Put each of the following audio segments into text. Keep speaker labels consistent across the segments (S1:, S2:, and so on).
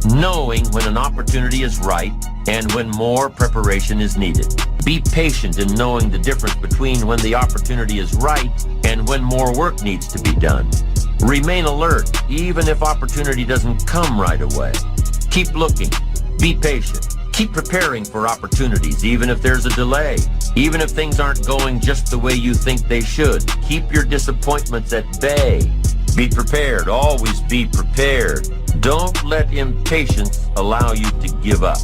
S1: knowing when an opportunity is right and when more preparation is needed. Be patient in knowing the difference between when the opportunity is right and when more work needs to be done. Remain alert, even if opportunity doesn't come right away. Keep looking. Be patient. Keep preparing for opportunities, even if there's a delay. Even if things aren't going just the way you think they should. Keep your disappointments at bay. Be prepared. Always be prepared. Don't let impatience allow you to give up.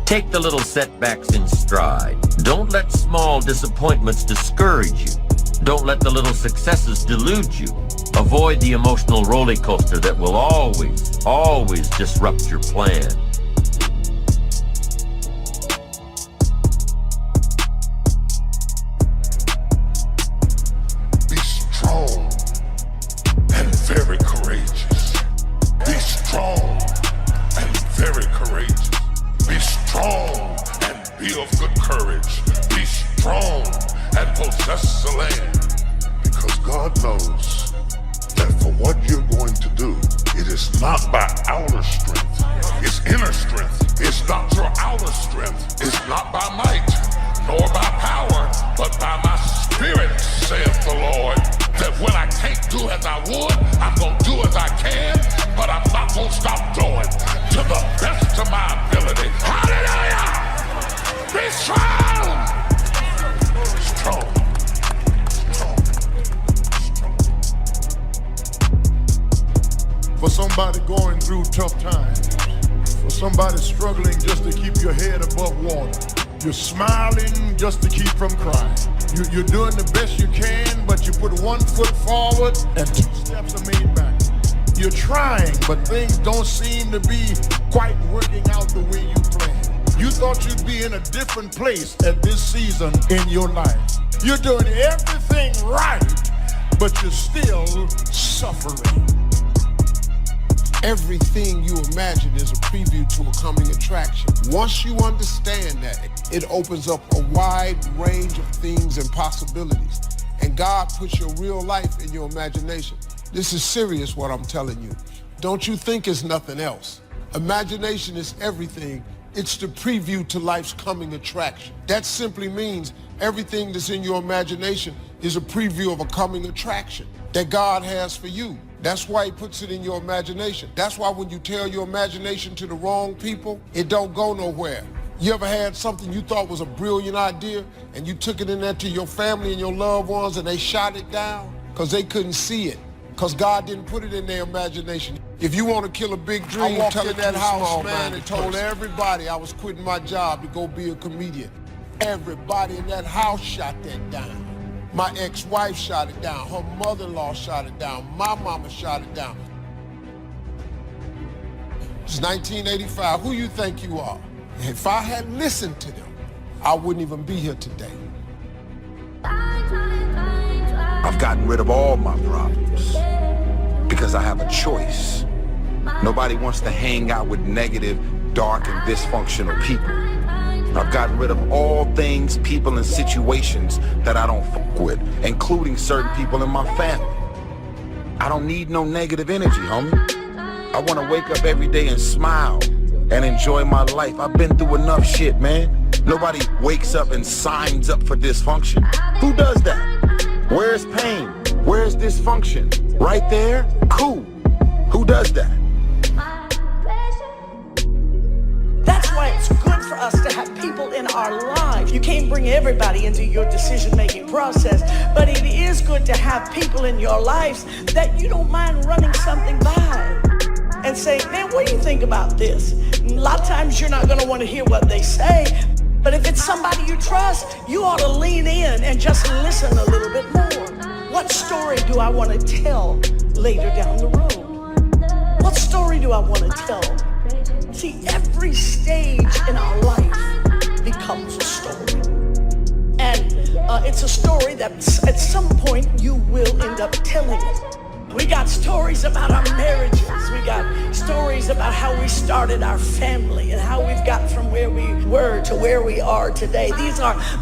S1: Take the little setbacks in stride. Don't let small disappointments discourage you. Don't let the little successes delude you. Avoid the emotional roller coaster that will always disrupt your plan.
S2: Be strong and very courageous. Be strong and very courageous. Be strong and be of good courage. Be strong and possess the land. Because God knows that for what you're going to do, it is not by outer strength, it's inner strength. It's not your outer strength, it's not by might, nor by power, but by my spirit, saith the Lord. That when I can't do as I would, I'm going to do as I can, but I'm not going to stop doing to the best of my ability. Hallelujah! Be strong! Strong.
S3: For somebody going through tough times, for somebody struggling just to keep your head above water, you're smiling just to keep from crying. You're doing the best you can, but you put one foot forward and two steps are made back. You're trying, but things don't seem to be quite working out the way you planned. You thought you'd be in a different place at this season in your life. You're doing everything right, but you're still suffering.
S4: Everything you imagine is a preview to a coming attraction. Once you understand that, it opens up a wide range of things and possibilities. And God puts your real life in your imagination. This is serious what I'm telling you. Don't you think it's nothing else. Imagination is everything. It's the preview to life's coming attraction. That simply means everything that's in your imagination is a preview of a coming attraction that God has for you. That's why he puts it in your imagination. That's why when you tell your imagination to the wrong people, it don't go nowhere. You ever had something you thought was a brilliant idea and you took it in there to your family and your loved ones and they shot it down because they couldn't see it, because God didn't put it in their imagination. If you want to kill a big dream, I walked in that house, man, and told everybody I was quitting my job to go be a comedian. Everybody in that house shot that down. My ex-wife shot it down. Her mother-in-law shot it down. My mama shot it down. It's 1985. Who you think you are? If I had listened to them, I wouldn't even be here today.
S5: I've gotten rid of all my problems because I have a choice. Nobody wants to hang out with negative, dark, and dysfunctional people. I've gotten rid of all things, people, and situations that I don't fuck with, including certain people in my family. I don't need no negative energy, homie. I want to wake up every day and smile and enjoy my life. I've been through enough shit, man. Nobody wakes up and signs up for dysfunction. Who does that? Where's pain? Where's dysfunction? Right there? Cool. Who does that?
S6: That's why it's good for us to have people in our lives. You can't bring everybody into your decision-making process, but it is good to have people in your lives that you don't mind running something by and say, man, what do you think about this? A lot of times you're not going to want to hear what they say, but if it's somebody you trust, you ought to lean in and just listen a little bit more. What story do I want to tell later down the road? What story do I want to tell? See, every stage in our life becomes a story. And it's a story that at some point you will end up telling it. We got stories about our marriages. We got stories stories about how we started our family and how we've got from where we were to where we are today.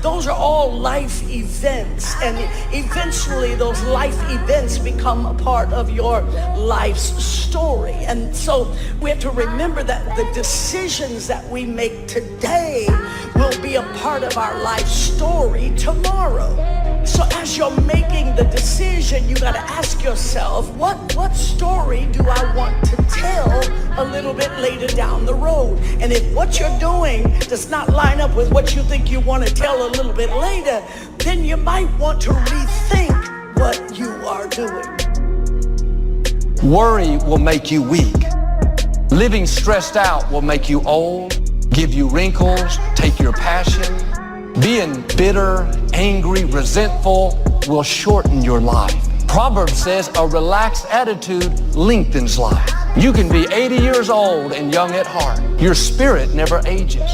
S6: Those are all life events, and eventually those life events become a part of your life's story. And so we have to remember that the decisions that we make today will be a part of our life story tomorrow. So as you're making the decision, you got to ask yourself, what story do I want to tell a little bit later down the road? And if what you're doing does not line up with what you think you want to tell a little bit later, then you might want to rethink what you are doing.
S7: Worry will make you weak. Living stressed out will make you old, give you wrinkles, take your passion. Being bitter, angry, resentful will shorten your life. Proverbs says a relaxed attitude lengthens life. You can be 80 years old and young at heart. Your spirit never ages.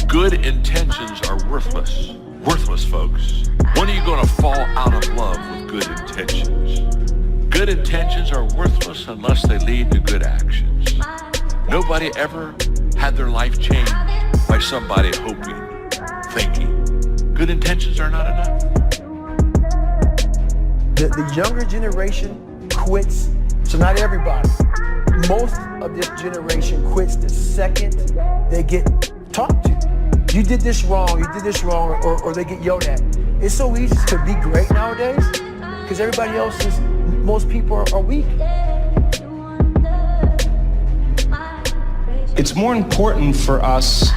S8: Good intentions are worthless. Worthless, folks. When are you going to fall out of love with good intentions? Good intentions are worthless unless they lead to good actions. Nobody ever had their life changed by somebody hoping, thinking. Good intentions are not enough.
S9: The younger generation quits, so not everybody. Most of this generation quits the second they get talked to. You did this wrong, or they get yelled at. It's so easy to be great nowadays because most people are weak.
S10: It's more important for us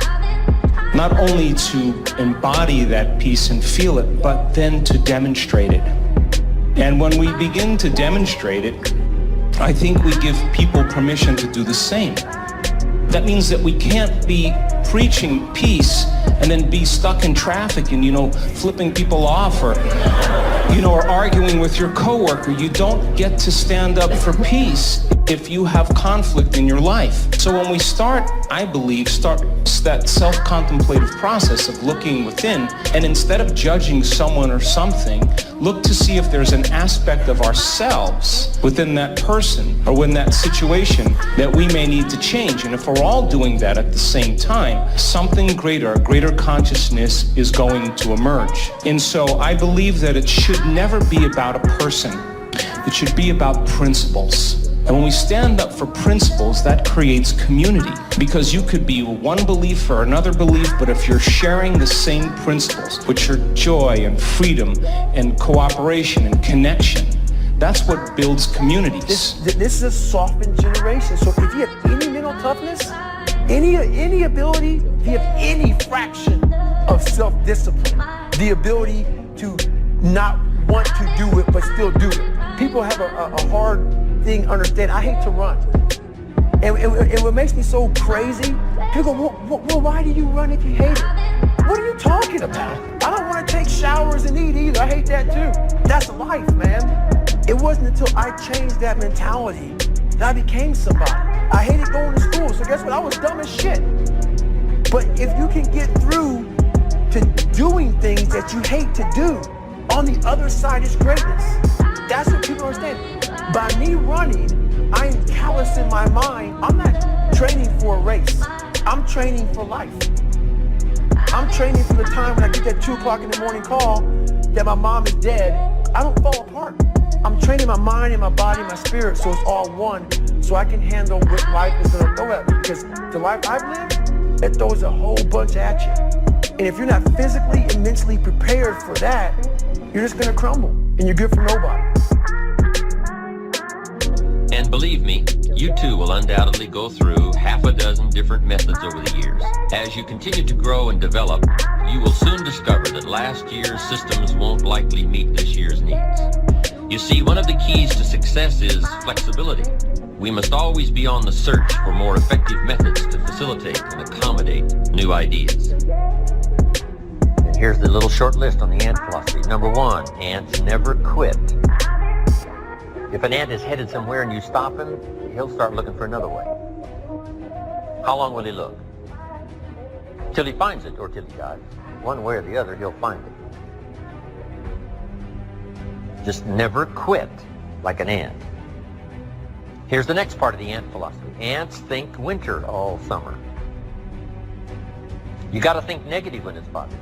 S10: not only to embody that peace and feel it, but then to demonstrate it. And when we begin to demonstrate it, I think we give people permission to do the same. That means that we can't be preaching peace and then be stuck in traffic and, flipping people off or arguing with your coworker. You don't get to stand up for peace if you have conflict in your life. So when we start that self-contemplative process of looking within, and instead of judging someone or something, look to see if there's an aspect of ourselves within that person or within that situation that we may need to change. And if we're all doing that at the same time, something greater, a greater consciousness is going to emerge. And so I believe that it should never be about a person. It should be about principles. And when we stand up for principles, that creates community. Because you could be one belief or another belief, but if you're sharing the same principles, which are joy and freedom and cooperation and connection, that's what builds communities.
S9: This is a softened generation. So if you have any mental toughness, any ability, if you have any fraction of self-discipline, the ability to not want to do it but still do it. People have a hard thing understand. I hate to run. And what makes me so crazy, people go, well, why do you run if you hate it? What are you talking about? I don't want to take showers and eat either. I hate that too. That's life, man. It wasn't until I changed that mentality that I became somebody. I hated going to school, so guess what? I was dumb as shit. But if you can get through to doing things that you hate to do, on the other side is greatness. That's what people understand. By me running, I am callous in my mind. I'm not training for a race. I'm training for life. I'm training for the time when I get that 2 o'clock in the morning call that my mom is dead. I don't fall apart. I'm training my mind and my body and my spirit so it's all one, so I can handle what life is going to throw at me. Because the life I've lived, it throws a whole bunch at you. And if you're not physically and mentally prepared for that, you're just going to crumble and you're good for nobody.
S1: And believe me, you too will undoubtedly go through half a dozen different methods over the years. As you continue to grow and develop, you will soon discover that last year's systems won't likely meet this year's needs. You see, one of the keys to success is flexibility. We must always be on the search for more effective methods to facilitate and accommodate new ideas. And here's the little short list on the ant philosophy. Number 1, ants never quit. If an ant is headed somewhere and you stop him, he'll start looking for another way. How long will he look? Till he finds it or till he dies. One way or the other, he'll find it. Just never quit like an ant. Here's the next part of the ant philosophy. Ants think winter all summer. You got to think negative when it's positive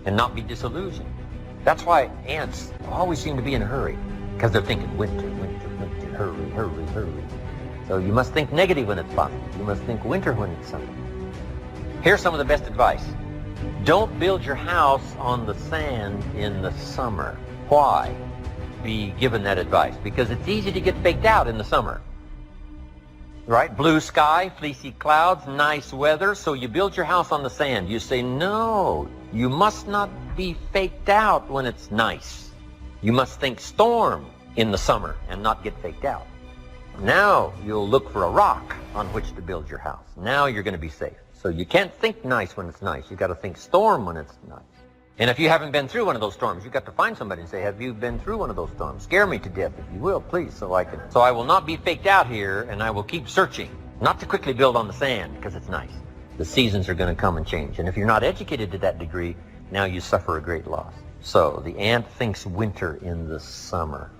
S1: and not be disillusioned. That's why ants always seem to be in a hurry, because they're thinking winter, winter, winter, hurry, hurry, hurry. So you must think negative when it's positive. You must think winter when it's summer. Here's some of the best advice. Don't build your house on the sand in the summer. Why be given that advice? Because it's easy to get faked out in the summer. Right? Blue sky, fleecy clouds, nice weather, so you build your house on the sand. You say, no, you must not be faked out when it's nice. You must think storm in the summer and not get faked out. Now you'll look for a rock on which to build your house. Now you're going to be safe. So you can't think nice when it's nice. You've got to think storm when it's nice. And if you haven't been through one of those storms, you've got to find somebody and say, have you been through one of those storms? Scare me to death, if you will, please, so I will not be faked out here, and I will keep searching. Not to quickly build on the sand, because it's nice. The seasons are going to come and change. And if you're not educated to that degree, now you suffer a great loss. So the ant thinks winter in the summer.